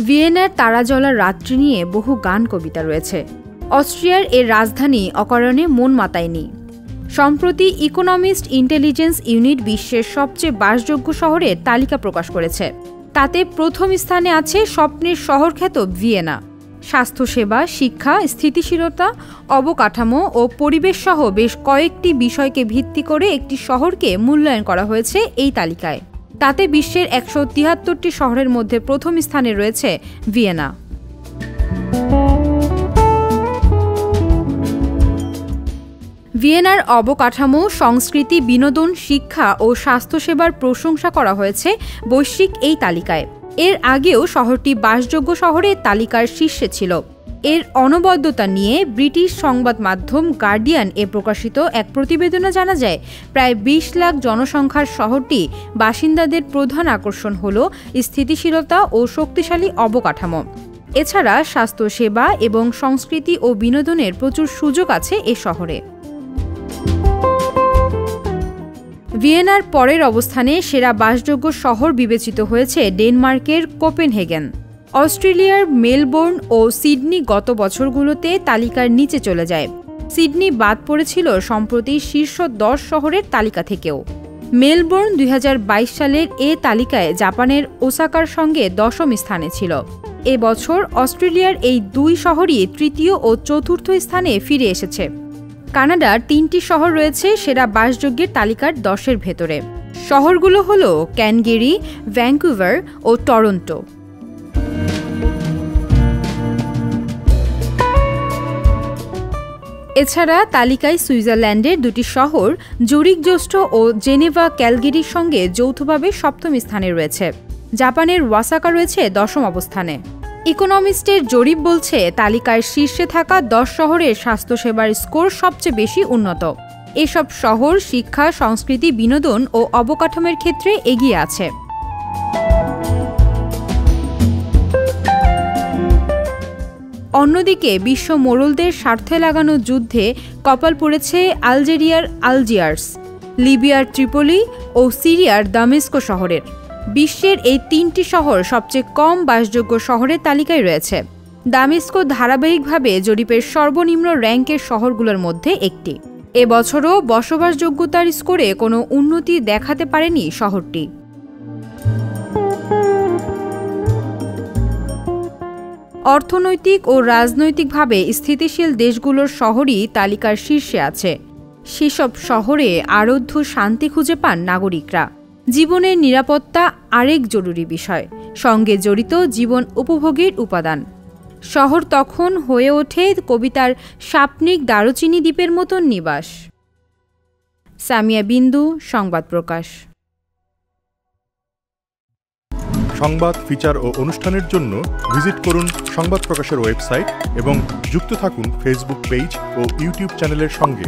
ভিয়েনার তারাজ্বলা রাত্রি নিয়ে বহু গান কবিতা রয়েছে। অস্ট্রিয়ার এর রাজধানী অকারণে মন মাতায়নি। সম্প্রতি ইকোনমিস্ট ইন্টেলিজেন্স ইউনিট বিশ্বের সবচেয়ে বাসযোগ্য শহরের তালিকা প্রকাশ করেছে। তাতে প্রথম স্থানে আছে স্বপ্নের শহর খ্যাত ভিয়েনা। স্বাস্থ্যসেবা, শিক্ষা, স্থিতিশীলতা, অবকাঠামো ও পরিবেশ সহ বেশ কয়েকটি বিষয়কে ভিত্তি করে একটি শহরকে মূল্যায়ন করা হয়েছে এই তালিকায়। তাতে বিশ্বের ১৭৩টি শহরের মধ্যে প্রথম স্থানে রয়েছে ভিয়েনা। ভিয়েনার অবকাঠামো, সংস্কৃতি, বিনোদন, শিক্ষা ও স্বাস্থ্যসেবার প্রশংসা করা হয়েছে বৈশ্বিক এই তালিকায়। এর আগেও শহরটি বাসযোগ্য শহরের তালিকার শীর্ষে ছিল। এর অনবদ্যতা নিয়ে ব্রিটিশ সংবাদ মাধ্যম গার্ডিয়ান এ প্রকাশিত এক প্রতিবেদনে জানা যায়, প্রায় ২০ লাখ জনসংখ্যার শহরটি বাসিন্দাদের প্রধান আকর্ষণ হল স্থিতিশীলতা ও শক্তিশালী অবকাঠামো। এছাড়া স্বাস্থ্যসেবা এবং সংস্কৃতি ও বিনোদনের প্রচুর সুযোগ আছে এ শহরে। ভিয়েনার পরের অবস্থানে সেরা বাসযোগ্য শহর বিবেচিত হয়েছে ডেনমার্কের কোপেনহেগেন। অস্ট্রেলিয়ার মেলবোর্ন ও সিডনি গত বছরগুলোতে তালিকার নিচে চলে যায়। সিডনি বাদ পড়েছিল সম্প্রতি শীর্ষ ১০ শহরের তালিকা থেকেও। মেলবোর্ন ২০২২ সালের এ তালিকায় জাপানের ওসাকার সঙ্গে ১০ম স্থানে ছিল। এ বছর অস্ট্রেলিয়ার এই দুই শহরই তৃতীয় ও চতুর্থ স্থানে ফিরে এসেছে। কানাডার ৩টি শহর রয়েছে সেরা বাসযোগ্যের তালিকার ১০-এর ভেতরে। শহরগুলো হল ক্যালগেরি, ভ্যাঙ্কুভার ও টরন্টো। এছাড়া তালিকায় সুইজারল্যান্ডের দুটি শহর জুরিখ জোস্টো ও জেনেভা ক্যালগেরির সঙ্গে যৌথভাবে ৭ম স্থানে রয়েছে। জাপানের ওসাকা রয়েছে ১০ম অবস্থানে। ইকোনমিস্টের জরিপ বলছে তালিকার শীর্ষে থাকা ১০ শহরের স্বাস্থ্যসেবার স্কোর সবচেয়ে বেশি উন্নত। এসব শহর শিক্ষা, সংস্কৃতি, বিনোদন ও অবকাঠামোর ক্ষেত্রে এগিয়ে আছে। অন্যদিকে বিশ্ব মোড়লদের স্বার্থে লাগানো যুদ্ধে কপাল পড়েছে আলজেরিয়ার আলজিয়ার্স, লিবিয়ার ত্রিপোলি ও সিরিয়ার দামেস্কো শহরের। বিশ্বের এই ৩টি শহর সবচেয়ে কম বাসযোগ্য শহরের তালিকায় রয়েছে। দামেস্কো ধারাবাহিকভাবে জরিপের সর্বনিম্ন র্যাঙ্কের শহরগুলোর মধ্যে একটি। এবছরও বসবাসযোগ্যতার স্কোরে কোনো উন্নতি দেখাতে পারেনি শহরটি। অর্থনৈতিক ও রাজনৈতিকভাবে স্থিতিশীল দেশগুলোর শহরই তালিকার শীর্ষে আছে। সেসব শহরে আরাধ্য শান্তি খুঁজে পান নাগরিকরা। জীবনের নিরাপত্তা আরেক জরুরি বিষয়, সঙ্গে জড়িত জীবন উপভোগের উপাদান। শহর তখন হয়ে ওঠে কবিতার সাপনিক দারুচিনি দ্বীপের মতন নিবাস। সামিয়া বিন্দু, সংবাদ প্রকাশ। সংবাদ, ফিচার ও অনুষ্ঠানের জন্য ভিজিট করুন সংবাদ প্রকাশের ওয়েবসাইট এবং যুক্ত থাকুন ফেসবুক পেজ ও ইউটিউব চ্যানেলের সঙ্গে।